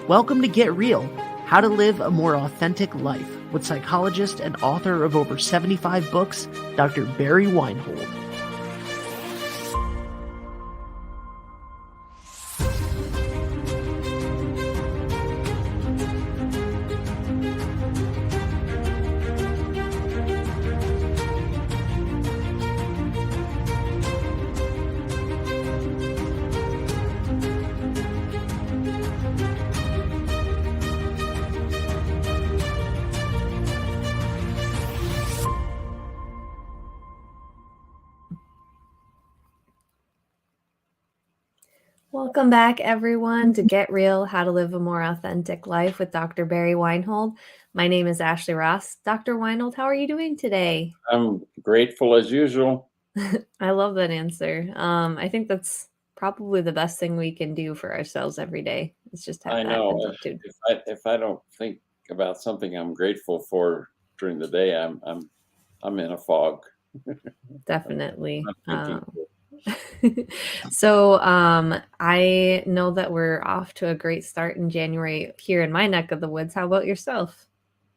Welcome to Get Real, How to Live a More Authentic Life, with psychologist and author of over 75 books, Dr. Barry Weinhold. Welcome back, everyone, to Get Real, How to Live a More Authentic Life with Dr. Barry Weinhold. My name is Ashley Ross. Dr. Weinhold, how are you doing today? I'm grateful as usual. I love that answer. I think that's probably the best thing we can do for ourselves every day. It's just have that attitude. If I don't think about something I'm grateful for during the day, I'm in a fog. Definitely. So I know that we're off to a great start in January here in my neck of the woods. How about yourself?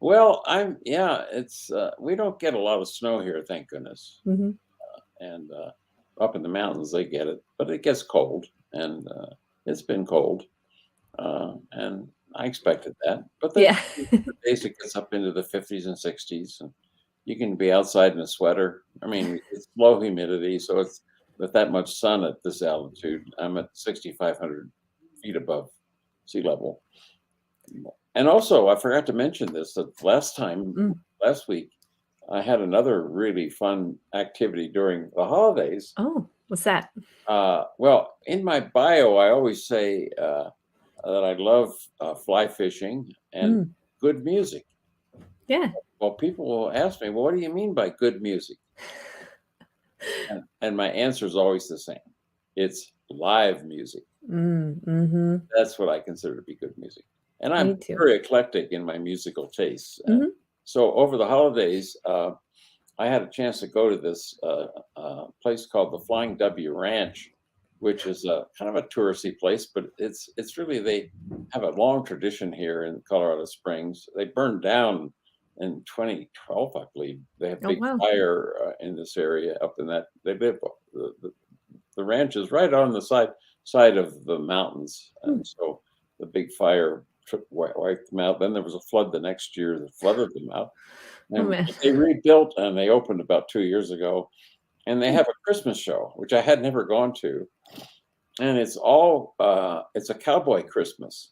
Well, it's we don't get a lot of snow here, thank goodness. Mm-hmm. And up in the mountains they get it, but it gets cold, and it's been cold, and I expected that. But then the days it gets up into the 50s and 60s, and you can be outside in a sweater. I mean, it's low humidity, so it's with that much sun at this altitude. I'm at 6,500 feet above sea level. And also, I forgot to mention this, that last week, I had another really fun activity during the holidays. Oh, what's that? Well, in my bio, I always say that I love fly fishing and good music. Yeah. Well, people will ask me, well, what do you mean by good music? And my answer is always the same. It's live music. Mm-hmm. That's what I consider to be good music. And I'm very eclectic in my musical tastes. So over the holidays, I had a chance to go to this place called the Flying W Ranch, which is a kind of a touristy place, but it's really, they have a long tradition here in Colorado Springs. They burned down in 2012, I believe. They have big fire in this area up in that. They live the ranch is right on the side of the mountains, and so the big fire wiped them out. Then there was a flood the next year that flooded them out. And they rebuilt, and they opened about 2 years ago, and they have a Christmas show, which I had never gone to, and it's a cowboy Christmas.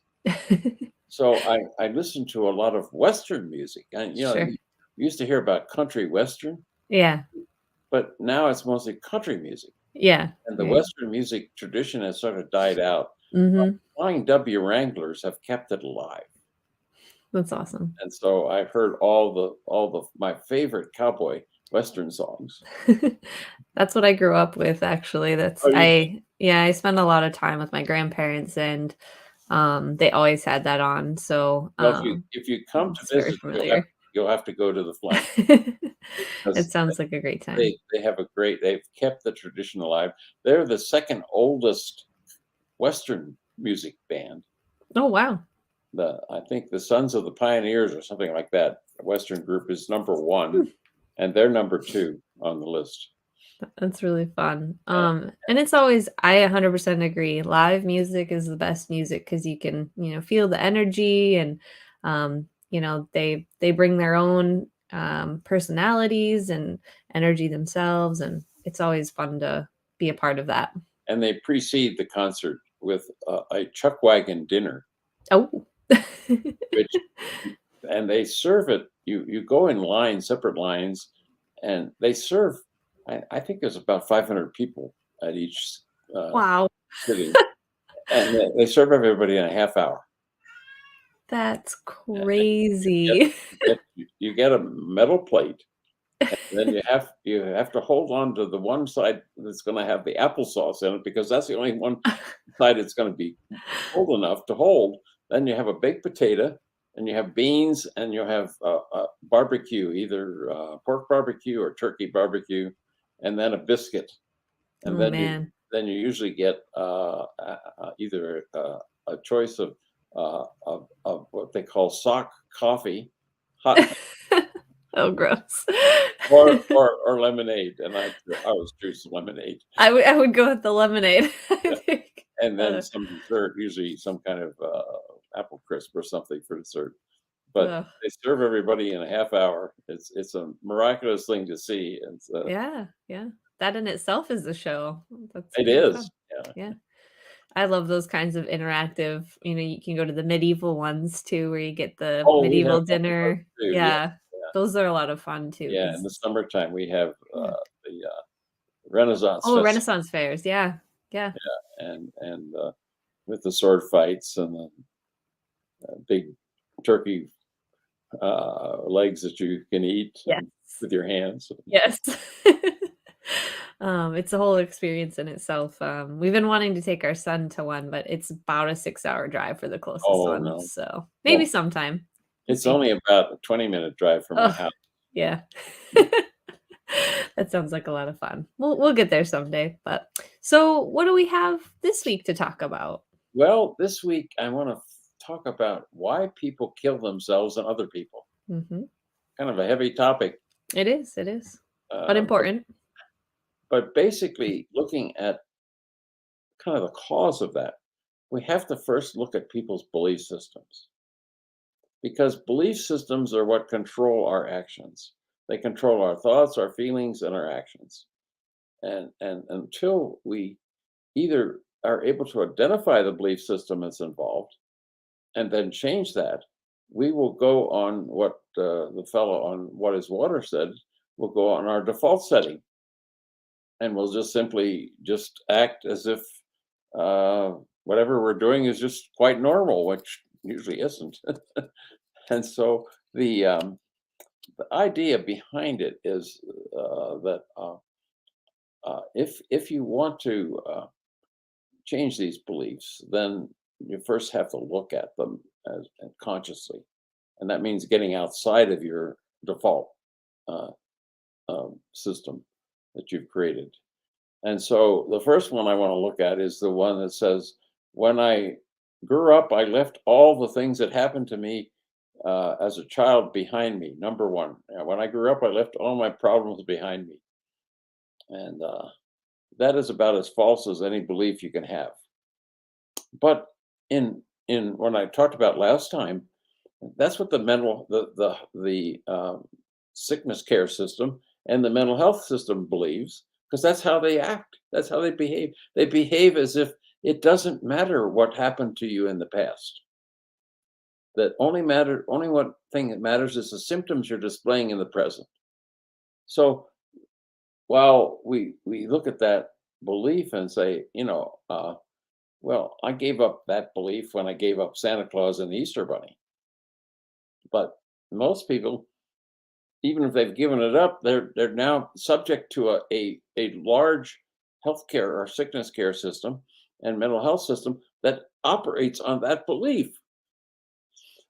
So I listened to a lot of Western music, and you used to hear about country Western, but now it's mostly country music. Yeah. And the Western music tradition has sort of died out. Flying W Wranglers have kept it alive. That's awesome. And so I've heard all my favorite cowboy Western songs. That's what I grew up with, actually. I spent a lot of time with my grandparents, and they always had that on. So if you come to visit, you'll have to go to the Flying. It sounds like a great time. They've kept the tradition alive. They're the second oldest Western music band. Oh, wow. I think the Sons of the Pioneers or something like that, Western group, is number 1, and they're number 2 on the list. That's really fun. And it's always, I 100% agree. Live music is the best music because you can, feel the energy, and, they bring their own personalities and energy themselves. And it's always fun to be a part of that. And they precede the concert with a chuck wagon dinner. Oh. And they serve it. You go in separate lines, and they serve. I think there's about 500 people at each sitting, and they serve everybody in a half hour. That's crazy. You get a metal plate, and then you have to hold on to the one side that's going to have the applesauce in it, because that's the only one side it's going to be cold enough to hold. Then you have a baked potato, and you have beans, and you'll have barbecue, either pork barbecue or turkey barbecue, and then a biscuit, and Oh man. then you usually get either a choice of what they call sock coffee, hot, Oh, gross. or lemonade, and I always choose lemonade. I would go with the lemonade, I Yeah. think. And then some dessert, usually some kind of apple crisp or something for dessert. But Ugh. they serve everybody in a half hour. It's a miraculous thing to see, and Yeah, yeah. That in itself is a show. That's it really is. fun. Yeah. Yeah. I love those kinds of interactive, you can go to the medieval ones too, where you get the Oh, we have medieval one of those dinner. too. Yeah, Yeah. yeah, Those are a lot of fun too, yeah. In the because summertime, we have yeah. the Renaissance Oh, Festival, Renaissance fairs. Yeah. Yeah. and with the sword fights and the big turkey legs that you can eat Yes. with your hands. Yes. It's a whole experience in itself. We've been wanting to take our son to one, but it's about a 6-hour drive for the closest Oh one, no, so maybe well, sometime. We'll it's see. only about a 20-minute drive from my Oh, house. yeah. That sounds like a lot of fun. We'll get there someday, but so what do we have this week to talk about? Well, this week I want to talk about why people kill themselves and other people. Mhm. Kind of a heavy topic, It is, but uh, but important. but basically looking at kind of the cause of that, we have to first look at people's belief systems, because belief systems are what control our actions. They control our thoughts, our feelings, and our actions. And until we either are able to identify the belief system that's involved and then change that, we will go on what the fellow on What is Water said. We'll go on our default setting, and we'll just simply just act as if uh, whatever we're doing is just quite normal, which usually isn't. And so the idea behind it is that if you want to change these beliefs, then you first have to look at them consciously, and that means getting outside of your default uh, system that you've created. And so the first one I want to look at is the one that says, "When I grew up, I left all the things that happened to me as a child behind me." Number one, when I grew up, I left all my problems behind me, and that is about as false as any belief you can have. But in when I talked about last time, that's what the mental the sickness care system and the mental health system believes, because that's how they act. That's how they behave. They behave as if it doesn't matter what happened to you in the past. That only one thing that matters is the symptoms you're displaying in the present. So while we look at that belief and say, well, I gave up that belief when I gave up Santa Claus and the Easter Bunny. But most people, even if they've given it up, they're now subject to a large healthcare or sickness care system and mental health system that operates on that belief.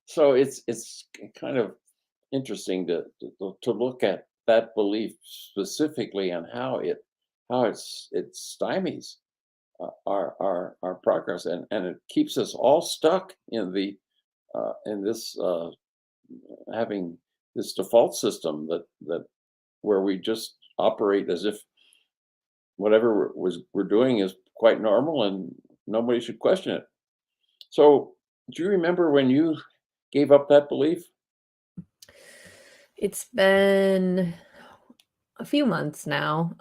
So it's kind of interesting to look at that belief specifically and how it stymies our progress, and it keeps us all stuck in this having this default system that where we just operate as if whatever we're doing is quite normal and nobody should question it. So, do you remember when you gave up that belief? It's been a few months now.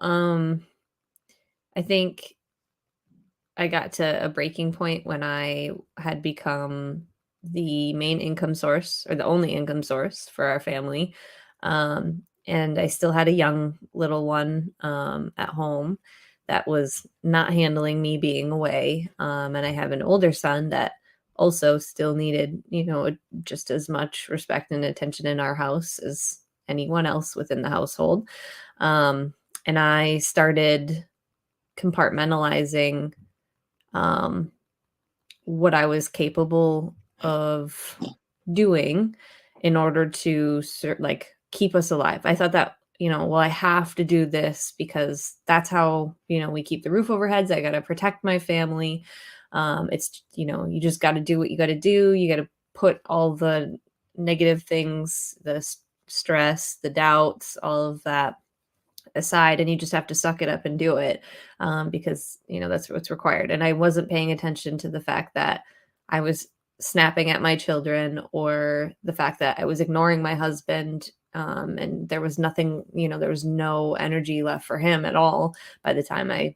I think I got to a breaking point when I had become the main income source or the only income source for our family. And I still had a young little one at home that was not handling me being away. And I have an older son that also still needed, just as much respect and attention in our house as anyone else within the household. Um, and I started compartmentalizing um, what I was capable of doing in order to like keep us alive. I thought that, well, I have to do this because that's how, we keep the roof over heads. I got to protect my family. It's, you just got to do what you got to do. You got to put all the negative things, the stress, the doubts, all of that aside, and you just have to suck it up and do it, because that's what's required. And I wasn't paying attention to the fact that I was snapping at my children, or the fact that I was ignoring my husband, and there was nothing, there was no energy left for him at all by the time I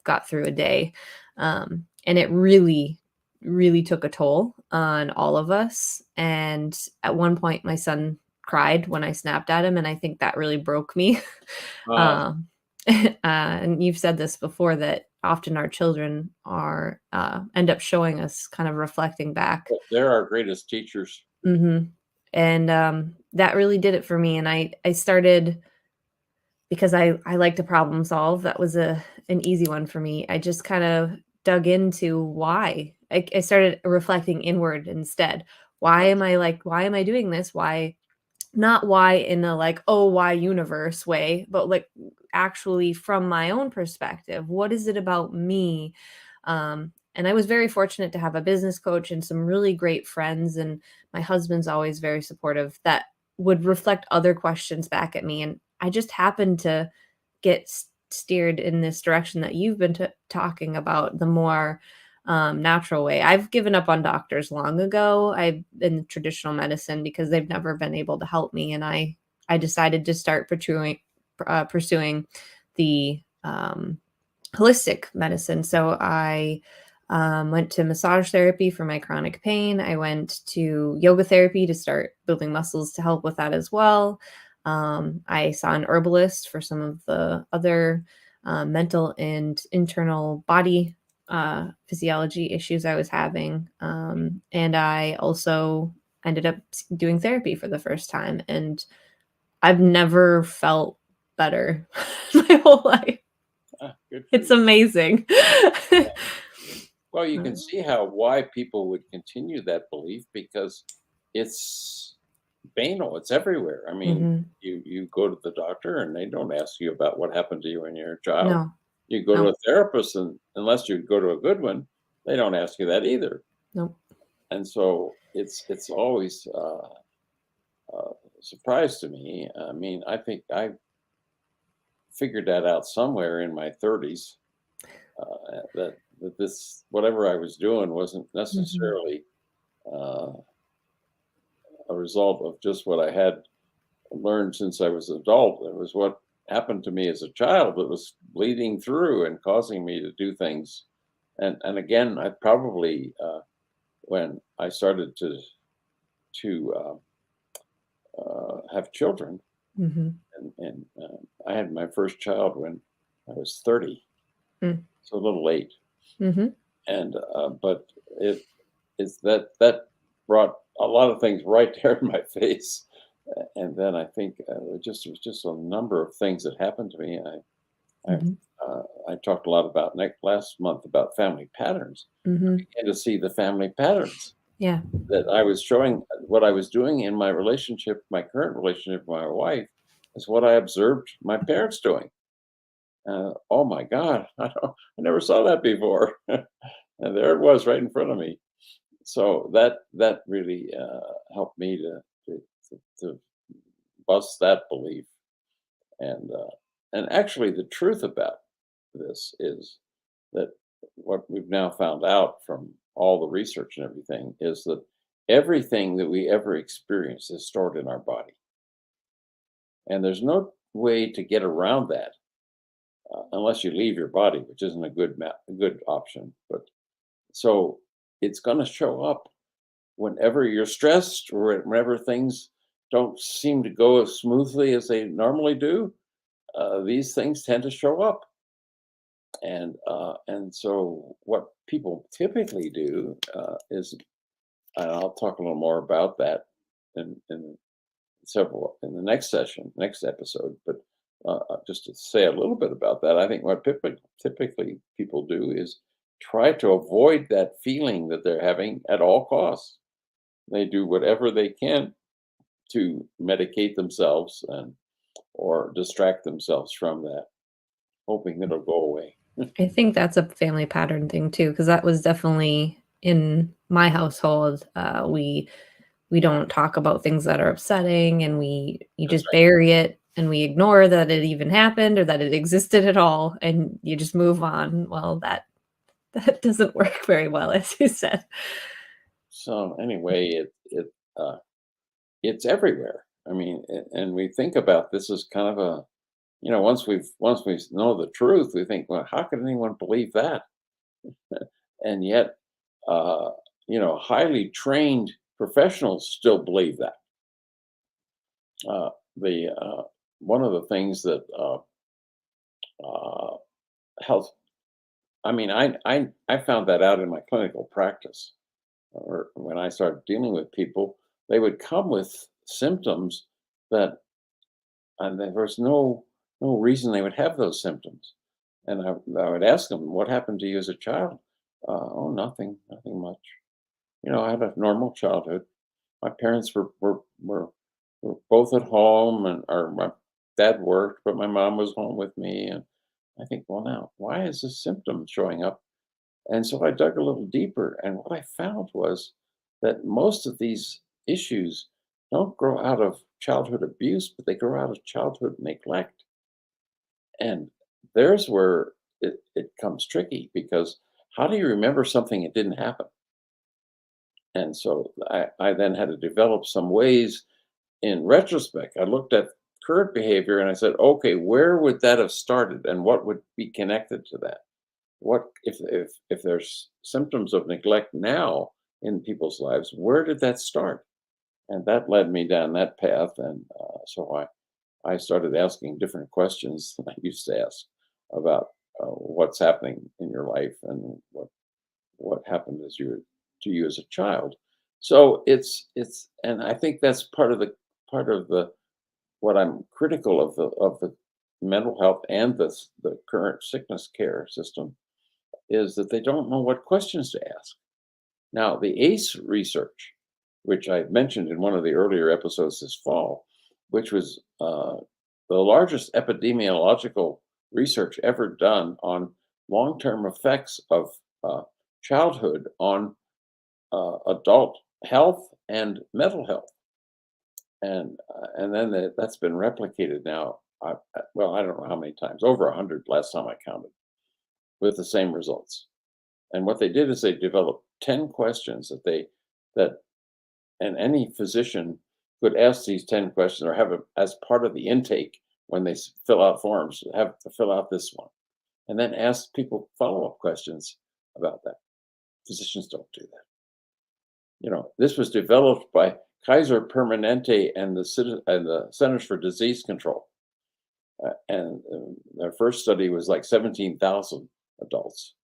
got through a day. And it really really took a toll on all of us. And at one point my son cried when I snapped at him, and I think that really broke me. um, and you've said this before, that often our children are end up showing us, kind of reflecting back. They're our greatest teachers. Mm-hmm. And that really did it for me. And I started, because I like to problem solve. That was an easy one for me. I just kind of dug into why. I started reflecting inward instead. Why am I doing this? Why? Not why in a like, oh, why universe way, but like actually from my own perspective. What is it about me? And I was very fortunate to have a business coach and some really great friends. And my husband's always very supportive, that would reflect other questions back at me. And I just happened to get steered in this direction that you've been talking about, the more natural way. I've given up on doctors long ago. I've been traditional medicine because they've never been able to help me. And I decided to start pursuing the holistic medicine. So I went to massage therapy for my chronic pain. I went to yoga therapy to start building muscles to help with that as well. I saw an herbalist for some of the other mental and internal body physiology issues I was having. And I also ended up doing therapy for the first time. And I've never felt better my whole life. It's amazing. Well, you can see why people would continue that belief, because it's banal. It's everywhere. I mean, you go to the doctor and they don't ask you about what happened to you when you're a child. No. You go to a therapist, and unless you go to a good one, they don't ask you that either. Nope. And so it's always a surprise to me. I mean, I think I figured that out somewhere in my 30s, that this, whatever I was doing, wasn't necessarily a result of just what I had learned since I was an adult. It was what happened to me as a child that was bleeding through and causing me to do things. And again, I probably, when I started to have children, and I had my first child when I was 30, so a little late. And but it's that brought a lot of things right there in my face. And then I think it was just a number of things that happened to me. I talked a lot about last month about family patterns. I began to see the family patterns. Yeah. That I was showing what I was doing in my relationship, my current relationship with my wife, is what I observed my parents doing. Oh my God, I never saw that before. And there it was right in front of me. So that really helped me to bust that belief. And actually, the truth about this is that what we've now found out from all the research and everything is that everything that we ever experience is stored in our body, and there's no way to get around that unless you leave your body, which isn't a good option. But so it's going to show up whenever you're stressed, or whenever things don't seem to go as smoothly as they normally do. These things tend to show up. And so what people typically do is, and I'll talk a little more about that in the next next episode. But just to say a little bit about that, I think what typically people do is try to avoid that feeling that they're having at all costs. they do whatever they can to medicate themselves or distract themselves from that, hoping that it'll go away. I think that's a family pattern thing too, because that was definitely in my household. We don't talk about things that are upsetting, and you That's just bury it, and we ignore that it even happened or that it existed at all, and you just move on. Well, that doesn't work very well, as you said. So anyway, it's everywhere. I mean, and we think about this as kind of a, once we know the truth, we think, well, how could anyone believe that? And yet, uh, highly trained professionals still believe that. The One of the things that uh, health, I mean, I found that out in my clinical practice, or when I started dealing with people, they would come with symptoms that, and there was no reason they would have those symptoms. And I would ask them, "What happened to you as a child?" "Oh, nothing much. I had a normal childhood. My parents were both at home, and or my dad worked, but my mom was home with me." And I think, well, now why is this symptom showing up? And so I dug a little deeper, and what I found was that most of these issues don't grow out of childhood abuse, but they grow out of childhood neglect. And there's where it comes tricky, because how do you remember something that didn't happen? And so I then had to develop some ways in retrospect. I looked at current behavior and I said, okay, where would that have started and what would be connected to that? What if there's symptoms of neglect now in people's lives, where did that start? And that led me down that path. And so I started asking different questions than I used to ask about what's happening in your life and what happened to you as a child. So and I think that's part of the what I'm critical of the mental health and the current sickness care system, is that they don't know what questions to ask. Now, the ACE research, which I mentioned in one of the earlier episodes this fall, which was the largest epidemiological research ever done on long-term effects of uh, childhood on adult health and mental health, and then that's been replicated now. Well, I don't know how many times, over 100 last time I counted, with the same results. And what they did is they developed 10 questions that and any physician could ask these 10 questions, or have it as part of the intake when they fill out forms, have to fill out this one, and then ask people follow-up questions about that. Physicians don't do that. This was developed by Kaiser Permanente and the Centers for Disease Control. And their first study was like 17,000 adults.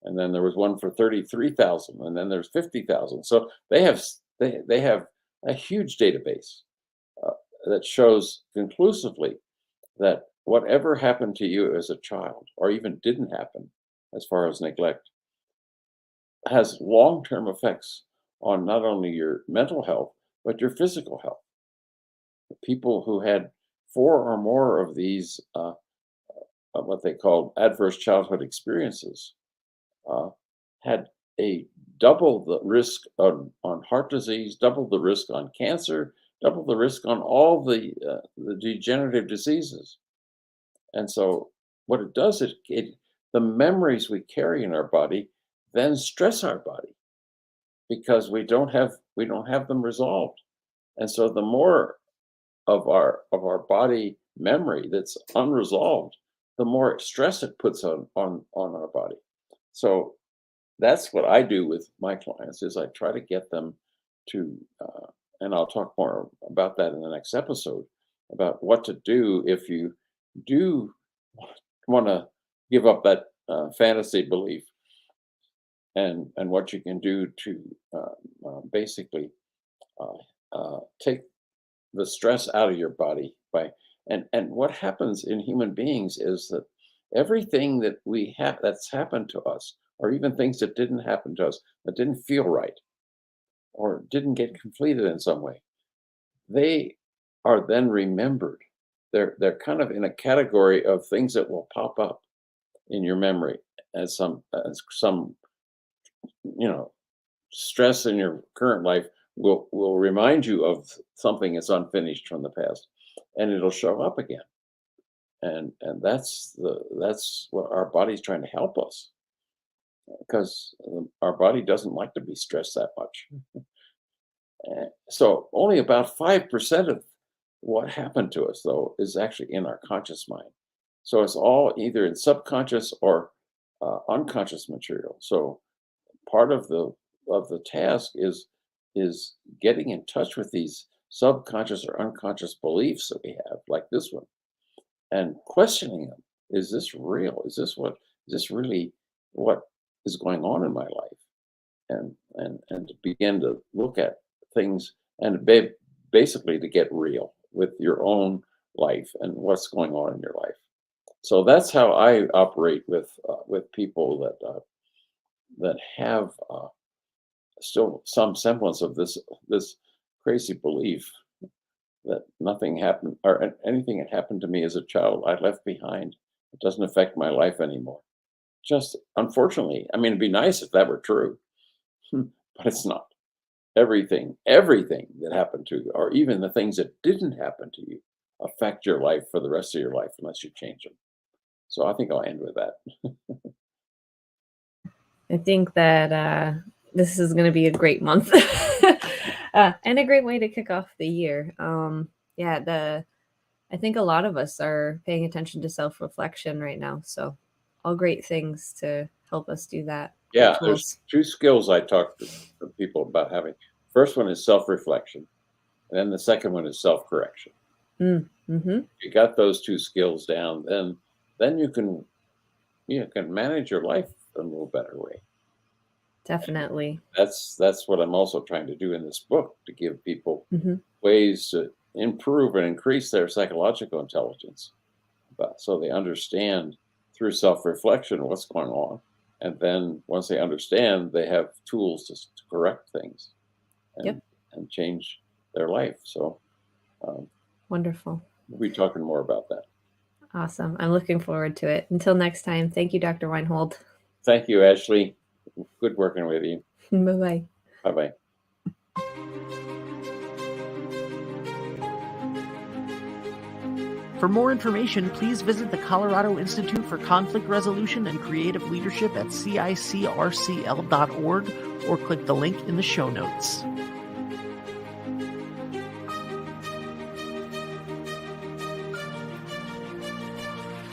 And then there was one for 33,000, and then there's 50,000. So they have a huge database uh, that shows conclusively that whatever happened to you as a child, or even didn't happen as far as neglect, has long-term effects on not only your mental health, but your physical health. People who had four or more of these, what they call adverse childhood experiences, uh, had a double the risk on heart disease, double the risk on cancer, double the risk on all the degenerative diseases. And so what it does is the memories we carry in our body then stress our body, because we don't have them resolved. And so the more of our body memory that's unresolved, the more stress it puts on our body. So that's what I do with my clients, is I try to get them to, and I'll talk more about that in the next episode, about what to do if you do want to give up that fantasy belief, and what you can do to basically uh, take the stress out of your body by, and what happens in human beings is that everything that we have that's happened to us, or even things that didn't happen to us, that didn't feel right, or didn't get completed in some way, they are then remembered. They're kind of in a category of things that will pop up in your memory as some stress in your current life will remind you of something that's unfinished from the past, and it'll show up again. And that's what our body's trying to help us, because our body doesn't like to be stressed that much. So only about 5% of what happened to us, though, is actually in our conscious mind. So it's all either in subconscious or unconscious material. So part of the task is getting in touch with these subconscious or unconscious beliefs that we have, like this one, and questioning them. Is this real? Is this really what is going on in my life? And to begin to look at things and basically to get real with your own life and what's going on in your life. So that's how I operate with people that have still some semblance of this crazy belief that nothing happened, or anything that happened to me as a child I left behind. It doesn't affect my life anymore. Just unfortunately, I mean, it'd be nice if that were true, but it's not. Everything that happened to you, or even the things that didn't happen to you, affect your life for the rest of your life unless you change them. So I think I'll end with that. I think that this is going to be a great month and a great way to kick off the year. I think a lot of us are paying attention to self-reflection right now. So all great things to help us do that. Yeah, there's two skills I talk to people about having. First one is self-reflection, and then the second one is self-correction. Mm-hmm. If you got those two skills down, then you can manage your life in a little better way. Definitely. And that's what I'm also trying to do in this book, to give people ways to improve and increase their psychological intelligence, so they understand through self-reflection what's going on. And then once they understand, they have tools to correct things and change their life. So wonderful. We'll be talking more about that. Awesome. I'm looking forward to it. Until next time, thank you, Dr. Weinhold. Thank you, Ashley. Good working with you. Bye-bye. Bye-bye. For more information, please visit the Colorado Institute for Conflict Resolution and Creative Leadership at CICRCL.org or click the link in the show notes.